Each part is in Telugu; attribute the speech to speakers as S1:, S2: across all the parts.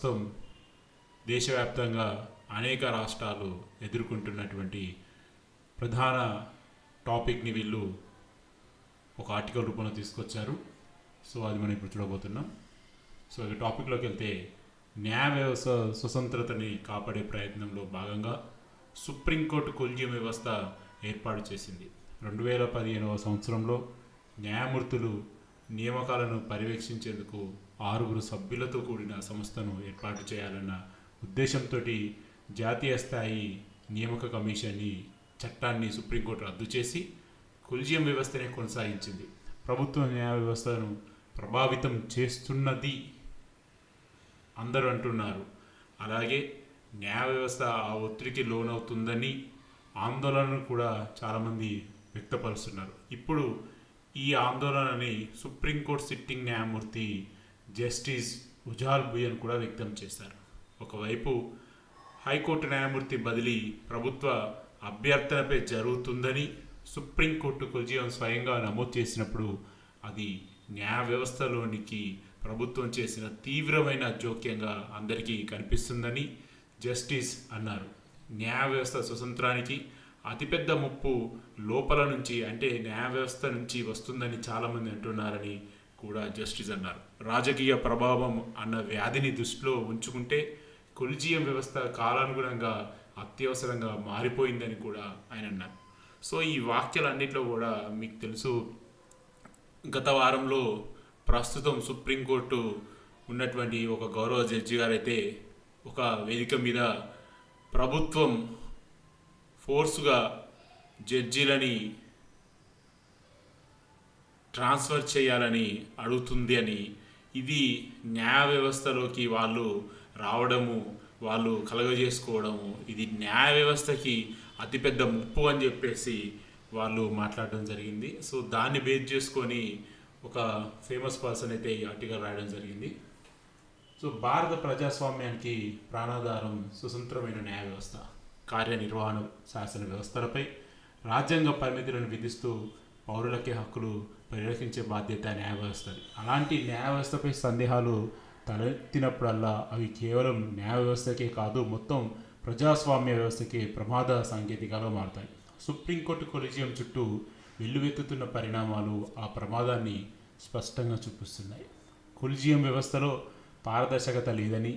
S1: ప్రస్తుతం దేశవ్యాప్తంగా అనేక రాష్ట్రాలు ఎదుర్కొంటున్నటువంటి ప్రధాన టాపిక్ని వీళ్ళు ఒక ఆర్టికల్ రూపంలో తీసుకొచ్చారు. సో అది మనం ఇప్పుడు చూడబోతున్నాం. సో ఇక టాపిక్లోకి వెళ్తే, న్యాయ వ్యవస్థ స్వతంత్రతని కాపాడే ప్రయత్నంలో భాగంగా సుప్రీంకోర్టు కొలిజియం వ్యవస్థ ఏర్పాటు చేసింది. 2015వ సంవత్సరంలో న్యాయమూర్తులు నియామకాలను పర్యవేక్షించేందుకు 6 సభ్యులతో కూడిన సంస్థను ఏర్పాటు చేయాలన్న ఉద్దేశంతో జాతీయ స్థాయి నియామక కమిషన్ని చట్టాన్ని సుప్రీంకోర్టు రద్దు చేసి కొలిజియం వ్యవస్థనే కొనసాగించింది. ప్రభుత్వ న్యాయ వ్యవస్థను ప్రభావితం చేస్తున్నది అందరూ అంటున్నారు. అలాగే న్యాయ వ్యవస్థ ఆ ఒత్తిడికి లోనవుతుందని ఆందోళనను కూడా చాలామంది వ్యక్తపరుస్తున్నారు. ఇప్పుడు ఈ ఆందోళనని సుప్రీంకోర్టు సిట్టింగ్ న్యాయమూర్తి జస్టిస్ ఉజాల్ బుయన్ కూడా వ్యక్తం చేశారు. ఒకవైపు హైకోర్టు న్యాయమూర్తి బదిలీ ప్రభుత్వ అభ్యర్థనపై జరుగుతుందని సుప్రీంకోర్టు కొలిజియం స్వయంగా నమోదు చేసినప్పుడు అది న్యాయ వ్యవస్థలోనికి ప్రభుత్వం చేసిన తీవ్రమైన జోక్యంగా అందరికీ కనిపిస్తుందని జస్టిస్ అన్నారు. న్యాయ వ్యవస్థ స్వతంత్రానికి అతిపెద్ద ముప్పు లోపల నుంచి, అంటే న్యాయ వ్యవస్థ నుంచి వస్తుందని చాలామంది అంటున్నారని కూడా జస్టిస్ అన్నారు. రాజకీయ ప్రభావం అన్న వ్యాధిని దృష్టిలో ఉంచుకుంటే కొలిజియం వ్యవస్థ కాలానుగుణంగా అత్యవసరంగా మారిపోయిందని కూడా ఆయన అన్నారు. సో ఈ వాక్యాలన్నింటిలో కూడా మీకు తెలుసు, గత వారంలో ప్రస్తుతం సుప్రీంకోర్టు ఉన్నటువంటి ఒక గౌరవ జడ్జి గారైతే ఒక వేదిక మీద ప్రభుత్వం ఫోర్సుగా జడ్జీలని ట్రాన్స్ఫర్ చేయాలని అడుగుతుంది అని, ఇది న్యాయ వ్యవస్థలోకి వాళ్ళు రావడము, వాళ్ళు కలగజేసుకోవడము, ఇది న్యాయ వ్యవస్థకి అతిపెద్ద ముప్పు అని చెప్పేసి వాళ్ళు మాట్లాడడం జరిగింది. సో దాన్ని బేస్ చేసుకొని ఒక ఫేమస్ పర్సన్ అయితే ఈ ఆర్టికల్ రాయడం జరిగింది. సో భారత ప్రజాస్వామ్యానికి ప్రాణాధారం స్వతంత్రమైన న్యాయ వ్యవస్థ, కార్యనిర్వహణ శాసన వ్యవస్థలపై రాజ్యాంగ పరిమితులను విధిస్తూ పౌరులకే హక్కులు పరిరక్షించే బాధ్యత న్యాయ వ్యవస్థది. అలాంటి న్యాయ వ్యవస్థపై సందేహాలు తలెత్తినప్పుడల్లా అవి కేవలం న్యాయ వ్యవస్థకే కాదు, మొత్తం ప్రజాస్వామ్య వ్యవస్థకి ప్రమాద సాంకేతికాలు మారుతాయి. సుప్రీంకోర్టు కొలిజియం చుట్టూ వెల్లువెత్తుతున్న పరిణామాలు ఆ ప్రమాదాన్ని స్పష్టంగా చూపిస్తున్నాయి. కొలిజియం వ్యవస్థలో పారదర్శకత లేదని,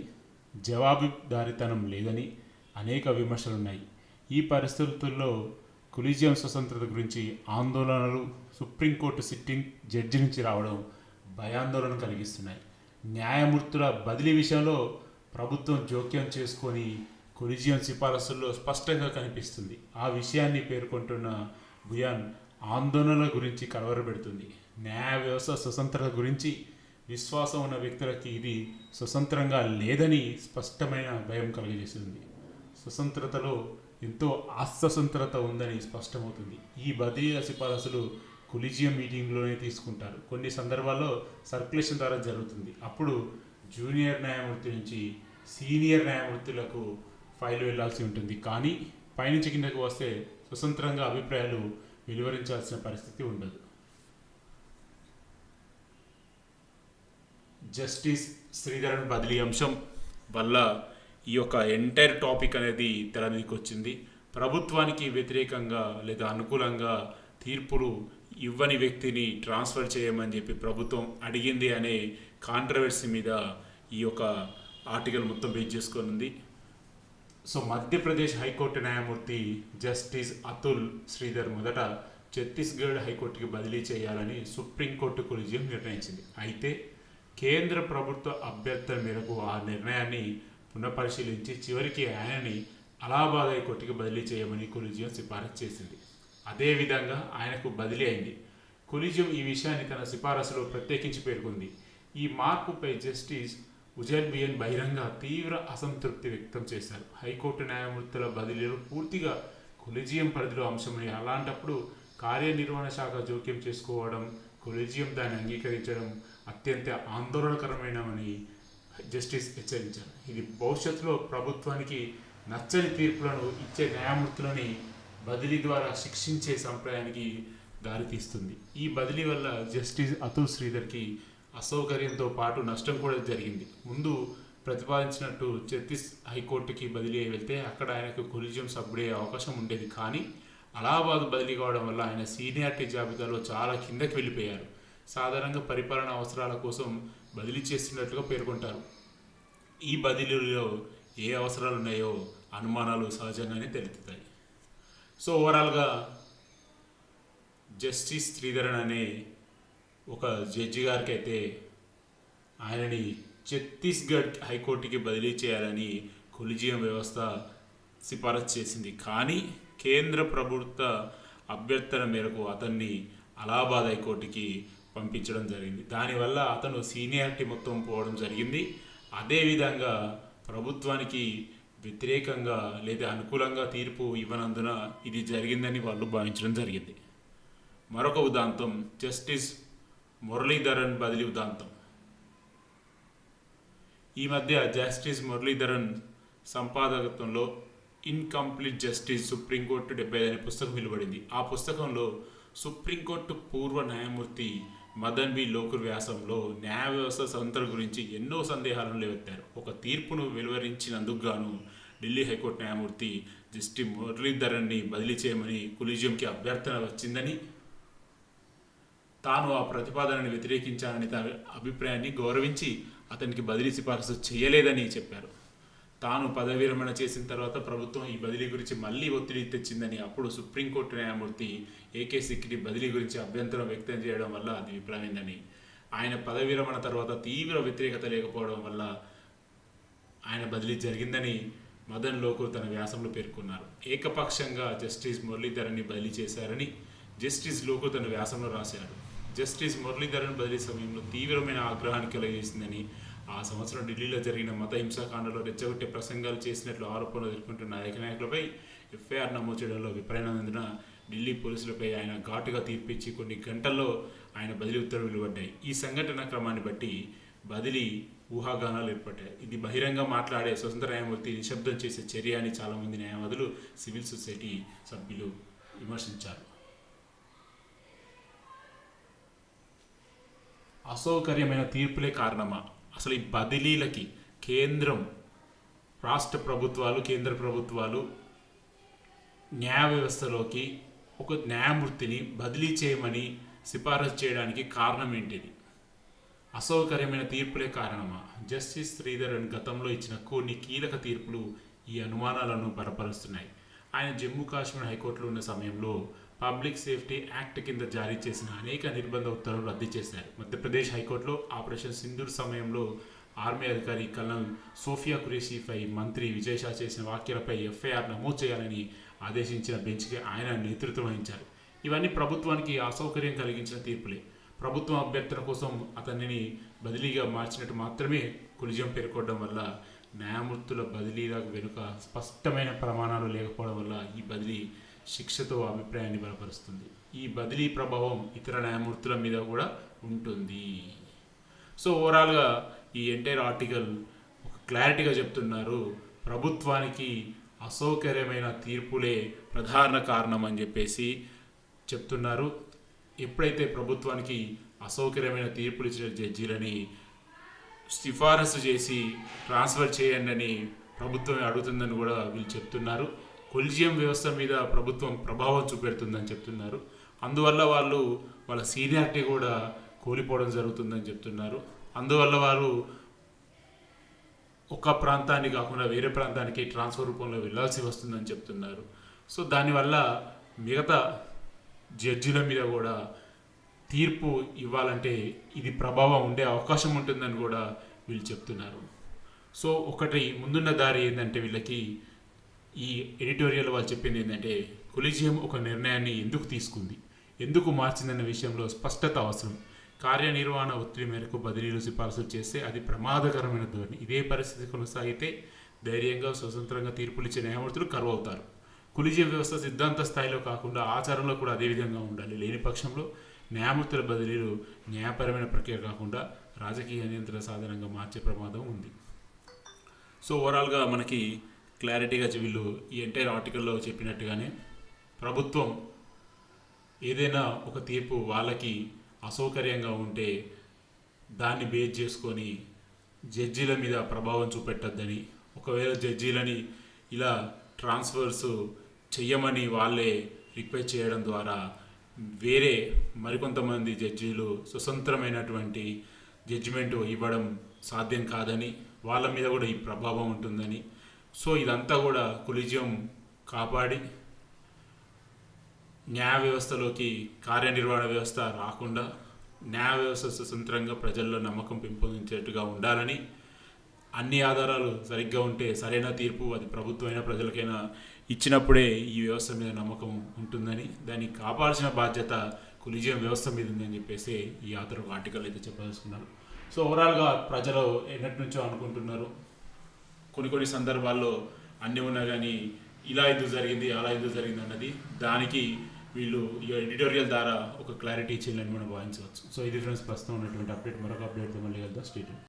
S1: జవాబుదారీతనం లేదని అనేక విమర్శలున్నాయి. ఈ పరిస్థితుల్లో కొలిజియం స్వతంత్రత గురించి ఆందోళనలు సుప్రీంకోర్టు సిట్టింగ్ జడ్జి నుంచి రావడం భయాందోళన కలిగిస్తున్నాయి. న్యాయమూర్తుల బదిలీ విషయంలో ప్రభుత్వం జోక్యం చేసుకొని కొలిజియం సిఫారసుల్లో స్పష్టంగా కనిపిస్తుంది. ఆ విషయాన్ని పేర్కొంటున్న బుయాన్ ఆందోళనల గురించి కలవరపెడుతుంది. న్యాయ వ్యవస్థ స్వతంత్రత గురించి విశ్వాసం ఉన్న వ్యక్తులకి ఇది స్వతంత్రంగా లేదని స్పష్టమైన భయం కలిగజేస్తుంది. స్వతంత్రతలో ఎంతో అస్వతంత్రత ఉందని స్పష్టమవుతుంది. ఈ బదిలీల సిఫారసులు కొలిజియం మీటింగ్లోనే తీసుకుంటారు. కొన్ని సందర్భాల్లో సర్క్యులేషన్ ద్వారా జరుగుతుంది. అప్పుడు జూనియర్ న్యాయమూర్తి నుంచి సీనియర్ న్యాయమూర్తులకు ఫైల్ వెళ్లాల్సి ఉంటుంది. కానీ పైనుంచి కిందకు వస్తే స్వతంత్రంగా అభిప్రాయాలు వెలువరించాల్సిన పరిస్థితి ఉండదు. జస్టిస్ శ్రీధరన్ బదిలీ అంశం వల్ల ఈ యొక్క ఎంటైర్ టాపిక్ అనేది తెర మీదకి వచ్చింది. ప్రభుత్వానికి వ్యతిరేకంగా లేదా అనుకూలంగా తీర్పులు ఇవ్వని వ్యక్తిని ట్రాన్స్ఫర్ చేయమని చెప్పి ప్రభుత్వం అడిగింది అనే కాంట్రవర్సీ మీద ఈ యొక్క ఆర్టికల్ మొత్తం బేస్ చేసుకొని ఉంది. సో మధ్యప్రదేశ్ హైకోర్టు న్యాయమూర్తి జస్టిస్ అతుల్ శ్రీధర్ మొదట ఛత్తీస్గఢ్ హైకోర్టుకి బదిలీ చేయాలని సుప్రీంకోర్టు కొలిజియం నిర్ణయించింది. అయితే కేంద్ర ప్రభుత్వ అభ్యర్థన మేరకు ఆ నిర్ణయాన్ని పునఃపరిశీలించి చివరికి ఆయనని అలహాబాద్ హైకోర్టుకి బదిలీ చేయమని కొలిజియం సిఫారసు చేసింది. అదేవిధంగా ఆయనకు బదిలీ అయింది. కొలిజియం ఈ విషయాన్ని తన సిఫారసులో ప్రత్యేకించి పేర్కొంది. ఈ మార్పుపై జస్టిస్ ఉజాల్ బుయన్ బహిరంగ తీవ్ర అసంతృప్తి వ్యక్తం చేశారు. హైకోర్టు న్యాయమూర్తుల బదిలీలు పూర్తిగా కొలిజియం పరిధిలో అంశమని, అలాంటప్పుడు కార్యనిర్వహణ శాఖ జోక్యం చేసుకోవడం, కొలిజియం దాన్ని అంగీకరించడం అత్యంత ఆందోళనకరమైనవని జస్టిస్ హెచ్చరించారు. ఇది భవిష్యత్తులో ప్రభుత్వానికి నచ్చని తీర్పులను ఇచ్చే న్యాయమూర్తులని బదిలీ ద్వారా శిక్షించే సంప్రదాయానికి దారితీస్తుంది. ఈ బదిలీ వల్ల జస్టిస్ అతుల్ శ్రీధర్కి అసౌకర్యంతో పాటు నష్టం కూడా జరిగింది. ముందు ప్రతిపాదించినట్టు ఛత్తీస్ హైకోర్టుకి బదిలీ అయి వెళ్తే అక్కడ ఆయనకు కొలీజియం సభ్యుడే అవకాశం ఉండేది. కానీ అలహాబాద్ బదిలీ కావడం వల్ల ఆయన సీనియారిటీ జాబితాలో చాలా కిందకి వెళ్ళిపోయారు. సాధారణంగా పరిపాలన అవసరాల కోసం బదిలీ చేస్తున్నట్లుగా పేర్కొంటారు. ఈ బదిలీలో ఏ అవసరాలు ఉన్నాయో అనుమానాలు సహజంగానే తెలుస్తాయి. సో ఓవరాల్గా జస్టిస్ శ్రీధరన్ అనే ఒక జడ్జి గారికి అయితే ఆయనని ఛత్తీస్గఢ్ హైకోర్టుకి బదిలీ చేయాలని కొలీజియం వ్యవస్థ సిఫారసు చేసింది. కానీ కేంద్ర ప్రభుత్వ అభ్యర్థన మేరకు అతన్ని అలహాబాద్ హైకోర్టుకి పంపించడం జరిగింది. దానివల్ల అతను సీనియారిటీ మొత్తం పోవడం జరిగింది. అదేవిధంగా ప్రభుత్వానికి వ్యతిరేకంగా లేదా అనుకూలంగా తీర్పు ఇవ్వనందున ఇది జరిగిందని వాళ్ళు భావించడం జరిగింది. మరొక ఉదాంతం జస్టిస్ మురళీధరన్ బదిలీ ఉదాంతం. ఈ మధ్య జస్టిస్ మురళీధరన్ సంపాదకత్వంలో ఇన్కంప్లీట్ జస్టిస్ సుప్రీంకోర్టు 75 అనే పుస్తకం వెలువడింది. ఆ పుస్తకంలో సుప్రీంకోర్టు పూర్వ న్యాయమూర్తి మదన్ బి లోకుర్ వ్యాసంలో న్యాయ వ్యవస్థ స్వతంత్రం గురించి ఎన్నో సందేహాలను లేవెత్తారు. ఒక తీర్పును వెలువరించినందుకు గాను ఢిల్లీ హైకోర్టు న్యాయమూర్తి జస్టిస్ మురళీధరన్ని బదిలీ చేయమని కొలీజియంకి అభ్యర్థన వచ్చిందని, తాను ఆ ప్రతిపాదనని వ్యతిరేకించాలని తన అభిప్రాయాన్ని గౌరవించి అతనికి బదిలీ సిఫారసు చేయలేదని చెప్పారు. తాను పదవి విరమణ చేసిన తర్వాత ప్రభుత్వం ఈ బదిలీ గురించి మళ్ళీ ఒత్తిడి తెచ్చిందని, అప్పుడు సుప్రీంకోర్టు న్యాయమూర్తి ఏకే సిక్రీ బదిలీ గురించి అభ్యంతరం వ్యక్తం చేయడం వల్ల అది విఫలమైందని, ఆయన పదవి విరమణ తర్వాత తీవ్ర వ్యతిరేకత లేకపోవడం వల్ల ఆయన బదిలీ జరిగిందని మదన్ లోకూర్ తన వ్యాసంలో పేర్కొన్నారు. ఏకపక్షంగా జస్టిస్ మురళీధరన్ని బదిలీ చేశారని జస్టిస్ లోకూర్ తన వ్యాసంలో రాశారు. జస్టిస్ మురళీధరన్ బదిలీ సమయంలో తీవ్రమైన ఆగ్రహాన్ని కలిగిస్తుందని, ఆ సంవత్సరం ఢిల్లీలో జరిగిన మత హింసాకాండలో రెచ్చగొట్టే ప్రసంగాలు చేసినట్లు ఆరోపణలు ఎదుర్కొంటున్న నాయకులపై ఎఫ్ఐఆర్ నమోదు చేయడంలో విఫలమైనందున ఢిల్లీ పోలీసులపై ఆయన ఘాటుగా తీర్పిచ్చి కొన్ని గంటల్లో ఆయన బదిలీ ఉత్తర్వులు వెలువడ్డాయి. ఈ సంఘటన క్రమాన్ని బట్టి బదిలీ ఊహాగానాలు ఏర్పడ్డాయి. ఇది బహిరంగ మాట్లాడే స్వతంత్ర న్యాయమూర్తి నిశ్శబ్దం చేసే చర్య అని చాలామంది న్యాయవాదులు, సివిల్ సొసైటీ సభ్యులు విమర్శించారు. అసౌకర్యమైన తీర్పులే కారణమా? అసలు ఈ బదిలీలకి కేంద్రం, రాష్ట్ర ప్రభుత్వాలు, కేంద్ర ప్రభుత్వాలు న్యాయ వ్యవస్థలోకి ఒక న్యాయమూర్తిని బదిలీ చేయమని సిఫారసు చేయడానికి కారణం ఏంటిది? అసౌకర్యమైన తీర్పులే కారణమా? జస్టిస్ శ్రీధరన్ గతంలో ఇచ్చిన కొన్ని కీలక తీర్పులు ఈ అనుమానాలను బలపరుస్తున్నాయి. ఆయన జమ్మూ కాశ్మీర్ హైకోర్టులో ఉన్న సమయంలో పబ్లిక్ సేఫ్టీ యాక్ట్ కింద జారీ చేసిన అనేక నిర్బంధ ఉత్తర్వులు రద్దు చేశారు. మధ్యప్రదేశ్ హైకోర్టులో ఆపరేషన్ సింధూర్ సమయంలో ఆర్మీ అధికారి కల్నల్ సోఫియా ఖురేషీపై మంత్రి విజయ్ షా చేసిన వ్యాఖ్యలపై ఎఫ్ఐఆర్ నమోదు చేయాలని ఆదేశించిన బెంచ్కి ఆయన నేతృత్వం వహించారు. ఇవన్నీ ప్రభుత్వానికి అసౌకర్యం కలిగించిన తీర్పులే. ప్రభుత్వం అభ్యర్థన కోసం అతనిని బదిలీగా మార్చినట్టు మాత్రమే కొలీజియం పేర్కొనడం వల్ల న్యాయమూర్తుల బదిలీల వెనుక స్పష్టమైన ప్రమాణాలు లేకపోవడం వల్ల ఈ బదిలీ శిక్షతో అభిప్రాయాన్ని బలపరుస్తుంది. ఈ బదిలీ ప్రభావం ఇతర న్యాయమూర్తుల మీద కూడా ఉంటుంది. సో ఓవరాల్గా ఈ ఎంటైర్ ఆర్టికల్ ఒక క్లారిటీగా చెప్తున్నారు, ప్రభుత్వానికి అసౌకర్యమైన తీర్పులే ప్రధాన కారణం అని చెప్పేసి చెప్తున్నారు. ఎప్పుడైతే ప్రభుత్వానికి అసౌకర్యమైన తీర్పులు ఇచ్చిన జడ్జీలని సిఫారసు చేసి ట్రాన్స్ఫర్ చేయండి అని ప్రభుత్వం అడుగుతుందని కూడా వీళ్ళు చెప్తున్నారు. కొలీజియం వ్యవస్థ మీద ప్రభుత్వం ప్రభావం చూపెడుతుందని చెప్తున్నారు. అందువల్ల వాళ్ళ సీనియారిటీ కూడా కోల్పోవడం జరుగుతుందని చెప్తున్నారు. అందువల్ల వారు ఒక ప్రాంతానికి కాకుండా వేరే ప్రాంతానికి ట్రాన్స్ఫర్ రూపంలో వెళ్ళాల్సి వస్తుందని చెప్తున్నారు. సో దానివల్ల మిగతా జడ్జిల మీద కూడా తీర్పు ఇవ్వాలంటే ఇది ప్రభావం ఉండే అవకాశం ఉంటుందని కూడా వీళ్ళు చెప్తున్నారు. సో ఒకటి ముందున్న దారి ఏంటంటే, వీళ్ళకి ఈ ఎడిటోరియల్ వాళ్ళు చెప్పింది ఏంటంటే, కొలీజియం ఒక నిర్ణయాన్ని ఎందుకు తీసుకుంది, ఎందుకు మార్చిందన్న విషయంలో స్పష్టత అవసరం. కార్యనిర్వహణ ఒత్తిడి మేరకు బదిలీలు సిఫార్సులు చేస్తే అది ప్రమాదకరమైన ధోరణి. ఇదే పరిస్థితి కొనసాగితే ధైర్యంగా స్వతంత్రంగా తీర్పులు ఇచ్చే న్యాయమూర్తులు కరువు అవుతారు. కొలీజియం వ్యవస్థ సిద్ధాంత స్థాయిలో కాకుండా ఆచరణలో కూడా అదే విధంగా ఉండాలి. లేని పక్షంలో న్యాయమూర్తుల బదిలీలు న్యాయపరమైన ప్రక్రియ కాకుండా రాజకీయ నియంత్రణ సాధనంగా మార్చే ప్రమాదం ఉంది. సో ఓవరాల్గా మనకి క్లారిటీగా వీళ్ళు ఈ ఎంటైర్ ఆర్టికల్లో చెప్పినట్టుగానే ప్రభుత్వం ఏదైనా ఒక తీర్పు వాళ్ళకి అసౌకర్యంగా ఉంటే దాన్ని బేస్ చేసుకొని జడ్జీల మీద ప్రభావం చూపెట్టద్దని, ఒకవేళ జడ్జీలని ఇలా ట్రాన్స్ఫర్స్ చెయ్యమని వాళ్ళే రిక్వెస్ట్ చేయడం ద్వారా వేరే మరికొంతమంది జడ్జీలు స్వతంత్రమైనటువంటి జడ్జిమెంట్ ఇవ్వడం సాధ్యం కాదని, వాళ్ళ మీద కూడా ఈ ప్రభావం ఉంటుందని, సో ఇదంతా కూడా కొలీజియం కాపాడి న్యాయ వ్యవస్థలోకి కార్యనిర్వహణ వ్యవస్థ రాకుండా న్యాయ వ్యవస్థ స్వతంత్రంగా ప్రజల్లో నమ్మకం పెంపొందించేట్టుగా ఉండాలని, అన్ని ఆధారాలు సరిగ్గా ఉంటే సరైన తీర్పు అది ప్రభుత్వమైనా ప్రజలకైనా ఇచ్చినప్పుడే ఈ వ్యవస్థ మీద నమ్మకం ఉంటుందని, దాన్ని కాపాడాల్సిన బాధ్యత కొలీజియం వ్యవస్థ మీద ఉందని చెప్పేసి ఈ ఆధార్ ఆర్టికల్ అయితే చెప్పదలుచుకున్నారు. సో ఓవరాల్గా ప్రజలు ఎన్నటి నుంచో అనుకుంటున్నారు, కొన్ని సందర్భాల్లో అన్నీ ఉన్నా కానీ ఇలా ఎందుకు జరిగింది అలా ఎందుకు జరిగింది అన్నది, దానికి వీళ్ళు ఈ ఎడిటోరియల్ ద్వారా ఒక క్లారిటీ ఇచ్చిందని మనం భావించవచ్చు. సో ఇది ఫ్రెండ్స్ ప్రస్తుతం ఉన్నటువంటి అప్డేట్. మరొక అప్డేట్తో మళ్ళీ వెళ్దాం. Stay tune.